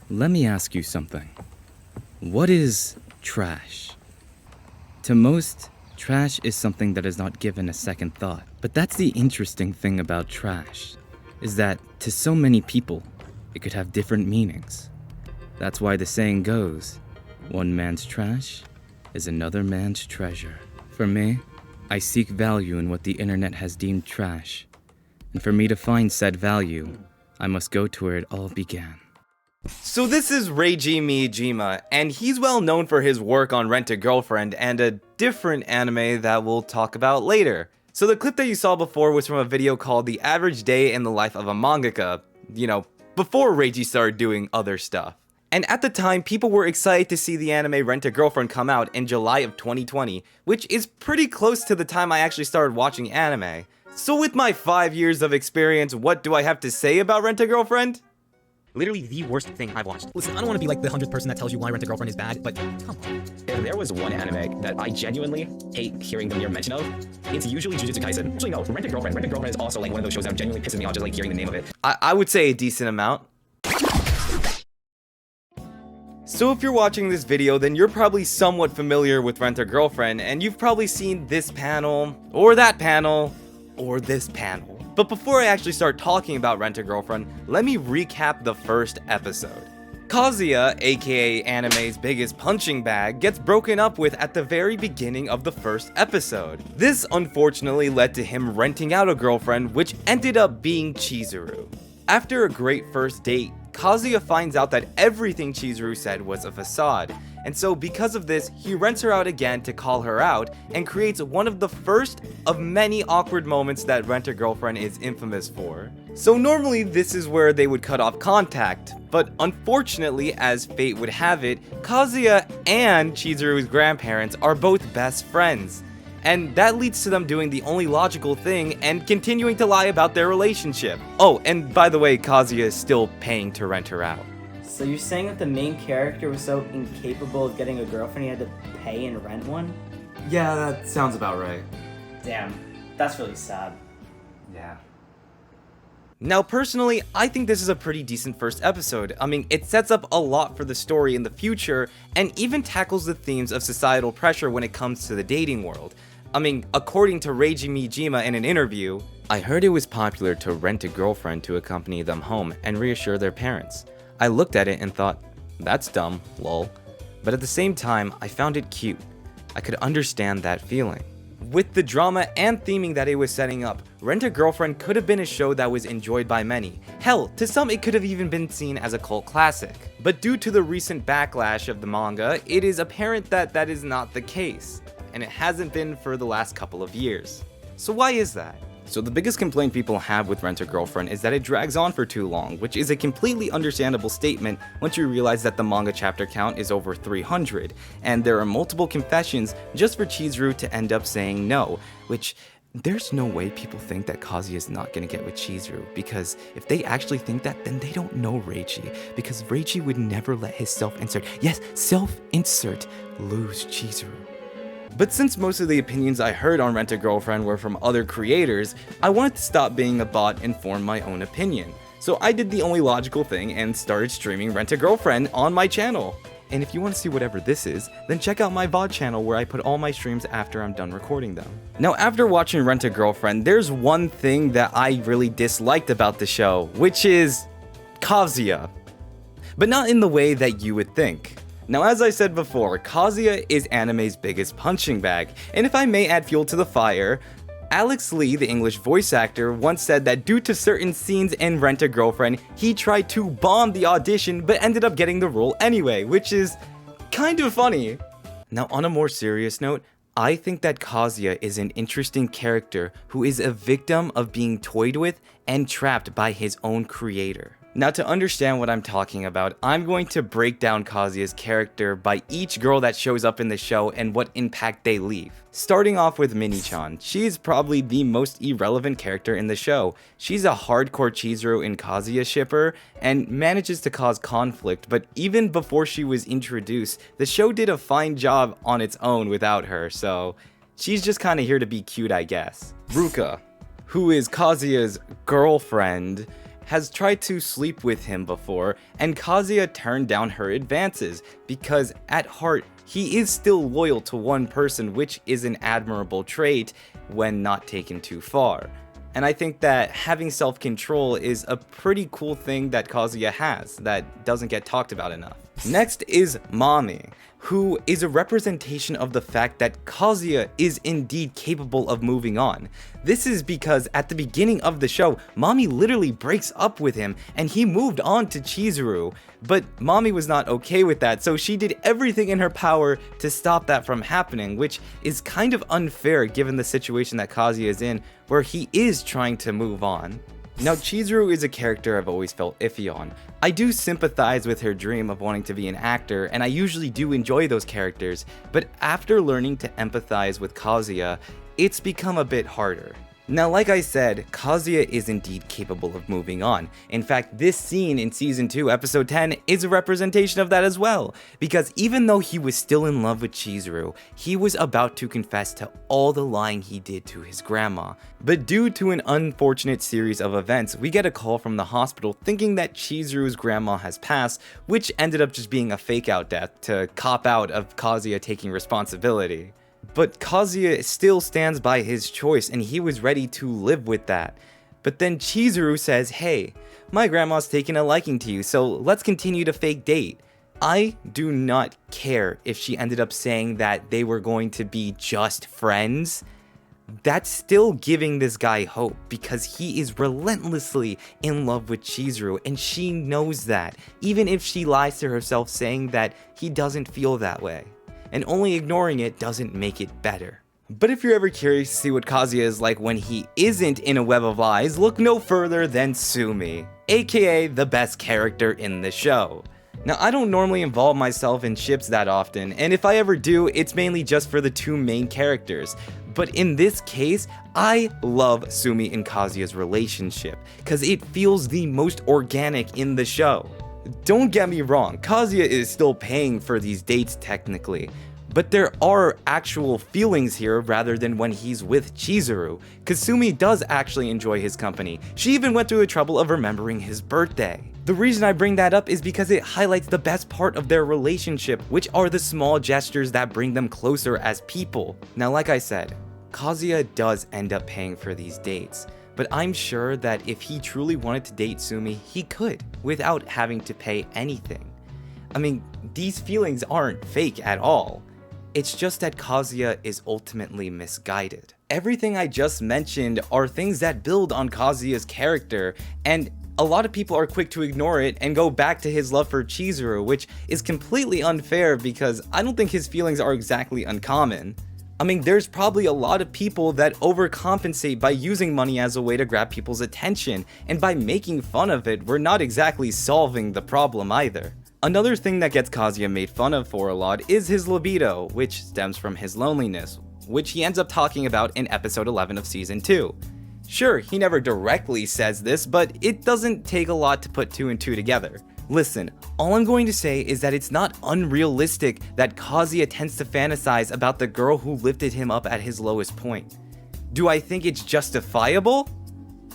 Let me ask you something. What is trash? To most, trash is something that is not given a second thought. But that's the interesting thing about trash, is that to so many people, it could have different meanings. That's why the saying goes, one man's trash is another man's treasure. For me, I seek value in what the internet has deemed trash. And for me to find said value, I must go to where it all began. So this is Reiji Miyajima, and he's well known for his work on Rent-a-Girlfriend and a different anime that we'll talk about later. So the clip that you saw before was from a video called The Average Day in the Life of a Mangaka, before Reiji started doing other stuff. And at the time, people were excited to see the anime Rent-a-Girlfriend come out in July of 2020, which is pretty close to the time I actually started watching anime. So with my 5 years of experience, what do I have to say about Rent-a-Girlfriend? Literally the worst thing I've watched. Listen, I don't want to be like the 100th person that tells you why Rent-a-Girlfriend is bad, but come on. If there was one anime that I genuinely hate hearing the mere mention of, it's usually Jujutsu Kaisen. Actually, no, Rent-a-Girlfriend. Rent-a-Girlfriend is also like one of those shows that genuinely pisses me off just like hearing the name of it. I would say a decent amount. So if you're watching this video, then you're probably somewhat familiar with Rent-a-Girlfriend, and you've probably seen this panel, or that panel, or this panel. But before I actually start talking about Rent-a-Girlfriend, let me recap the first episode. Kazuya, aka anime's biggest punching bag, gets broken up with at the very beginning of the first episode. This unfortunately led to him renting out a girlfriend, which ended up being Chizuru. After a great first date, Kazuya finds out that everything Chizuru said was a facade, and so because of this, he rents her out again to call her out and creates one of the first of many awkward moments that Rent-a-Girlfriend is infamous for. So normally this is where they would cut off contact, but unfortunately, as fate would have it, Kazuya and Chizuru's grandparents are both best friends. And that leads to them doing the only logical thing and continuing to lie about their relationship. Oh, and by the way, Kazuya is still paying to rent her out. So you're saying that the main character was so incapable of getting a girlfriend he had to pay and rent one? Yeah, that sounds about right. Damn, that's really sad. Yeah. Now personally, I think this is a pretty decent first episode. I mean, it sets up a lot for the story in the future and even tackles the themes of societal pressure when it comes to the dating world. I mean, according to Reiji Miyajima in an interview, I heard it was popular to rent a girlfriend to accompany them home and reassure their parents. I looked at it and thought, that's dumb, lol. But at the same time, I found it cute. I could understand that feeling. With the drama and theming that it was setting up, Rent-a-Girlfriend could have been a show that was enjoyed by many. Hell, to some it could have even been seen as a cult classic. But due to the recent backlash of the manga, it is apparent that that is not the case. And it hasn't been for the last couple of years. So why is that? So the biggest complaint people have with Rent-a-Girlfriend is that it drags on for too long, which is a completely understandable statement once you realize that the manga chapter count is over 300, and there are multiple confessions just for Chizuru to end up saying no, which there's no way people think that Kazuya is not gonna get with Chizuru, because if they actually think that, then they don't know Reiji, because Reiji would never let his self-insert, yes, self-insert, lose Chizuru. But since most of the opinions I heard on Rent-a-Girlfriend were from other creators, I wanted to stop being a bot and form my own opinion. So I did the only logical thing and started streaming Rent-a-Girlfriend on my channel. And if you want to see whatever this is, then check out my VOD channel where I put all my streams after I'm done recording them. Now after watching Rent-a-Girlfriend, there's one thing that I really disliked about the show, which is Kazuya. But not in the way that you would think. Now as I said before, Kazuya is anime's biggest punching bag, and if I may add fuel to the fire, Alex Lee, the English voice actor, once said that due to certain scenes in Rent-a-Girlfriend, he tried to bomb the audition but ended up getting the role anyway, which is kind of funny. Now on a more serious note, I think that Kazuya is an interesting character who is a victim of being toyed with and trapped by his own creator. Now to understand what I'm talking about, I'm going to break down Kazuya's character by each girl that shows up in the show and what impact they leave. Starting off with Mini-chan, she's probably the most irrelevant character in the show. She's a hardcore Chizuru and Kazuya shipper and manages to cause conflict, but even before she was introduced, the show did a fine job on its own without her, so she's just kinda here to be cute, I guess. Ruka, who is Kazuya's girlfriend, has tried to sleep with him before, and Kazuya turned down her advances because at heart, he is still loyal to one person, which is an admirable trait when not taken too far. And I think that having self-control is a pretty cool thing that Kazuya has that doesn't get talked about enough. Next is Mami, who is a representation of the fact that Kazuya is indeed capable of moving on. This is because at the beginning of the show, Mami literally breaks up with him and he moved on to Chizuru, but Mami was not okay with that, so she did everything in her power to stop that from happening, which is kind of unfair given the situation that Kazuya is in, where he is trying to move on. Now, Chizuru is a character I've always felt iffy on. I do sympathize with her dream of wanting to be an actor, and I usually do enjoy those characters, but after learning to empathize with Kazuya, it's become a bit harder. Now, like I said, Kazuya is indeed capable of moving on. In fact, this scene in Season 2, Episode 10 is a representation of that as well, because even though he was still in love with Chizuru, he was about to confess to all the lying he did to his grandma. But due to an unfortunate series of events, we get a call from the hospital thinking that Chizuru's grandma has passed, which ended up just being a fake-out death to cop out of Kazuya taking responsibility. But Kazuya still stands by his choice and he was ready to live with that. But then Chizuru says, hey, my grandma's taken a liking to you, so let's continue to fake date. I do not care if she ended up saying that they were going to be just friends. That's still giving this guy hope because he is relentlessly in love with Chizuru and she knows that, even if she lies to herself saying that he doesn't feel that way. And only ignoring it doesn't make it better. But if you're ever curious to see what Kazuya is like when he isn't in a web of lies, look no further than Sumi, aka the best character in the show. Now, I don't normally involve myself in ships that often, and if I ever do, it's mainly just for the two main characters. But in this case, I love Sumi and Kazuya's relationship, cause it feels the most organic in the show. Don't get me wrong, Kazuya is still paying for these dates technically, but there are actual feelings here rather than when he's with Chizuru, cause Sumi does actually enjoy his company. She even went through the trouble of remembering his birthday. The reason I bring that up is because it highlights the best part of their relationship, which are the small gestures that bring them closer as people. Now, like I said, Kazuya does end up paying for these dates. But I'm sure that if he truly wanted to date Sumi, he could, without having to pay anything. I mean, these feelings aren't fake at all. It's just that Kazuya is ultimately misguided. Everything I just mentioned are things that build on Kazuya's character, and a lot of people are quick to ignore it and go back to his love for Chizuru, which is completely unfair because I don't think his feelings are exactly uncommon. I mean, there's probably a lot of people that overcompensate by using money as a way to grab people's attention, and by making fun of it, we're not exactly solving the problem either. Another thing that gets Kazuya made fun of for a lot is his libido, which stems from his loneliness, which he ends up talking about in episode 11 of season 2. Sure, he never directly says this, but it doesn't take a lot to put 2 and 2 together. Listen, all I'm going to say is that it's not unrealistic that Kazuya tends to fantasize about the girl who lifted him up at his lowest point. Do I think it's justifiable?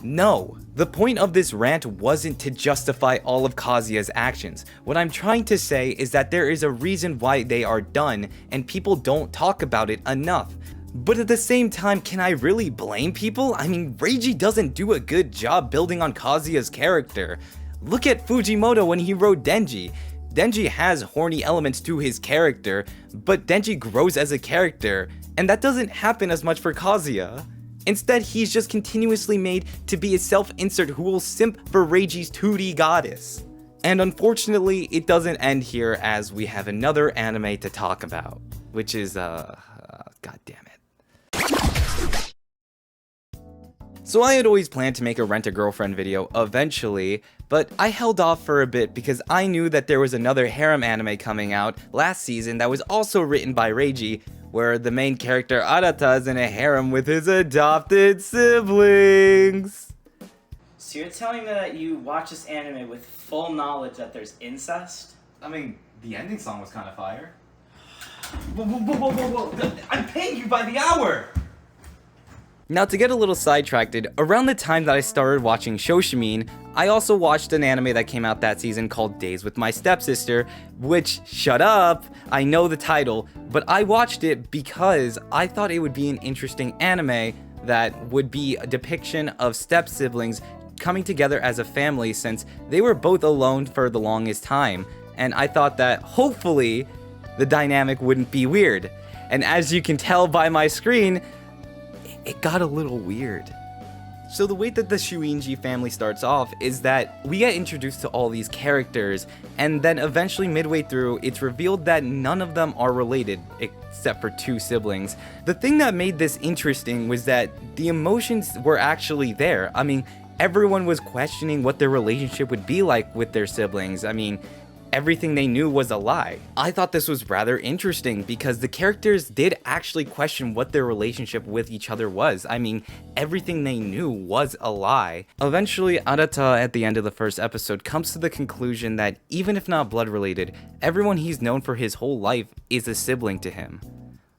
No. The point of this rant wasn't to justify all of Kazuya's actions. What I'm trying to say is that there is a reason why they are done, and people don't talk about it enough. But at the same time, can I really blame people? I mean, Reiji doesn't do a good job building on Kazuya's character. Look at Fujimoto when he wrote Denji. Denji has horny elements to his character, but Denji grows as a character, and that doesn't happen as much for Kazuya. Instead, he's just continuously made to be a self-insert who will simp for Reiji's 2D goddess. And unfortunately, it doesn't end here as we have another anime to talk about, which is, god damn it. So I had always planned to make a Rent-A-Girlfriend video eventually, but I held off for a bit because I knew that there was another harem anime coming out last season that was also written by Reiji, where the main character Arata is in a harem with his adopted siblings. So you're telling me that you watch this anime with full knowledge that there's incest? I mean, the ending song was kind of fire. Whoa. I'm paying you by the hour! Now, to get a little sidetracked, around the time that I started watching Shoshimin, I also watched an anime that came out that season called Days with My Stepsister, which, shut up, I know the title, but I watched it because I thought it would be an interesting anime that would be a depiction of step-siblings coming together as a family since they were both alone for the longest time, and I thought that hopefully the dynamic wouldn't be weird. And as you can tell by my screen, it got a little weird. So the way that the Shiunji family starts off is that we get introduced to all these characters, and then eventually midway through, it's revealed that none of them are related, except for two siblings. The thing that made this interesting was that the emotions were actually there. I mean, everyone was questioning what their relationship would be like with their siblings. I mean, everything they knew was a lie. I thought this was rather interesting because the characters did actually question what their relationship with each other was. I mean, everything they knew was a lie. Eventually, Arata at the end of the first episode comes to the conclusion that even if not blood related, everyone he's known for his whole life is a sibling to him.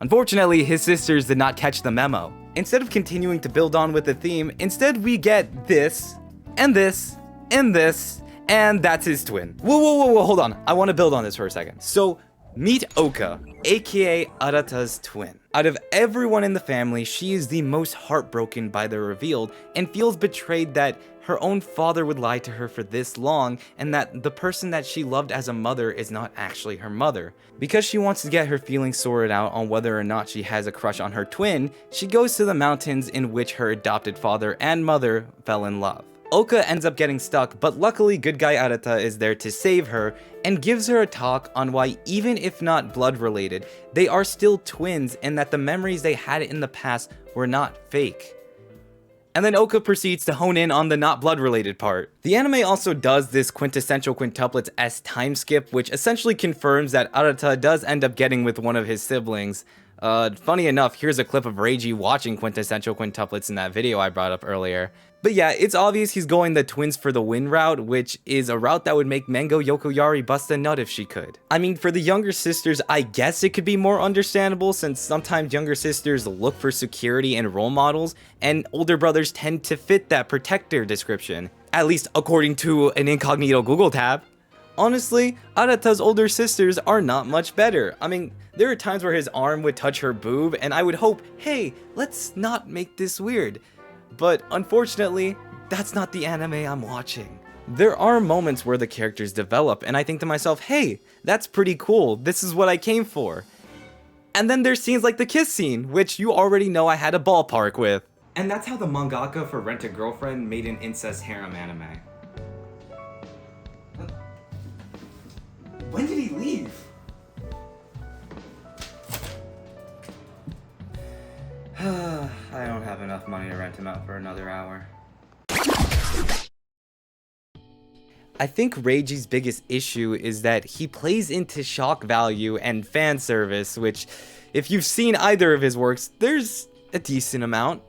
Unfortunately, his sisters did not catch the memo. Instead of continuing to build on with the theme, instead we get this, and this, and this, and that's his twin. Whoa, hold on. I want to build on this for a second. So, meet Oka, aka Arata's twin. Out of everyone in the family, she is the most heartbroken by the reveal and feels betrayed that her own father would lie to her for this long and that the person that she loved as a mother is not actually her mother. Because she wants to get her feelings sorted out on whether or not she has a crush on her twin, she goes to the mountains in which her adopted father and mother fell in love. Oka ends up getting stuck, but luckily good guy Arata is there to save her and gives her a talk on why even if not blood related, they are still twins and that the memories they had in the past were not fake. And then Oka proceeds to hone in on the not blood related part. The anime also does this quintessential quintuplets-esque time skip, which essentially confirms that Arata does end up getting with one of his siblings. Funny enough, here's a clip of Reiji watching quintessential quintuplets in that video I brought up earlier. But yeah, it's obvious he's going the twins for the win route, which is a route that would make Mango Yokoyari bust a nut if she could. I mean, for the younger sisters, I guess it could be more understandable since sometimes younger sisters look for security and role models, and older brothers tend to fit that protector description, at least according to an incognito Google tab. Honestly, Arata's older sisters are not much better. I mean, there are times where his arm would touch her boob, and I would hope, hey, let's not make this weird. But unfortunately, that's not the anime I'm watching. There are moments where the characters develop, and I think to myself, hey, that's pretty cool, this is what I came for. And then there's scenes like the kiss scene, which you already know I had a ballpark with. And that's how the mangaka for Rent a Girlfriend made an incest harem anime. When did he leave? I don't have enough money to rent him out for another hour. I think Reiji's biggest issue is that he plays into shock value and fan service, which, if you've seen either of his works, there's a decent amount.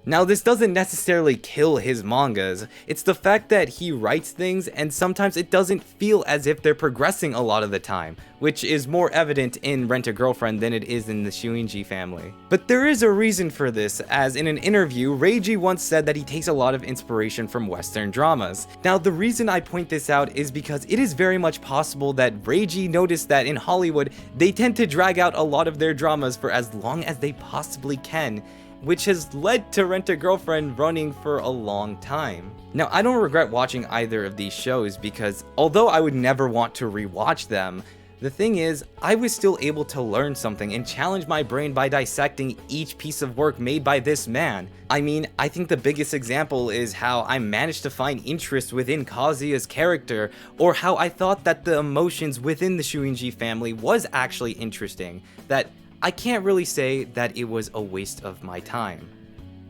Now, this doesn't necessarily kill his mangas, it's the fact that he writes things and sometimes it doesn't feel as if they're progressing a lot of the time, which is more evident in Rent a Girlfriend than it is in the Shiunji family. But there is a reason for this, as in an interview, Reiji once said that he takes a lot of inspiration from Western dramas. Now, the reason I point this out is because it is very much possible that Reiji noticed that in Hollywood, they tend to drag out a lot of their dramas for as long as they possibly can, which has led to Rent a Girlfriend running for a long time. Now, I don't regret watching either of these shows because although I would never want to rewatch them, the thing is, I was still able to learn something and challenge my brain by dissecting each piece of work made by this man. I mean, I think the biggest example is how I managed to find interest within Kazuya's character, or how I thought that the emotions within the Shiunji family was actually interesting, that I can't really say that it was a waste of my time.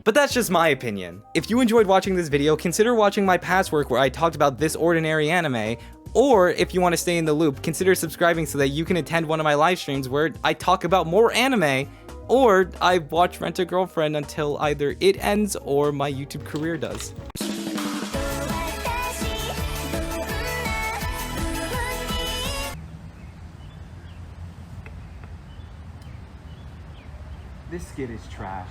But that's just my opinion. If you enjoyed watching this video, consider watching my past work where I talked about this ordinary anime, or if you want to stay in the loop, consider subscribing so that you can attend one of my live streams where I talk about more anime, or I watch Rent a Girlfriend until either it ends or my YouTube career does. This skit is trash.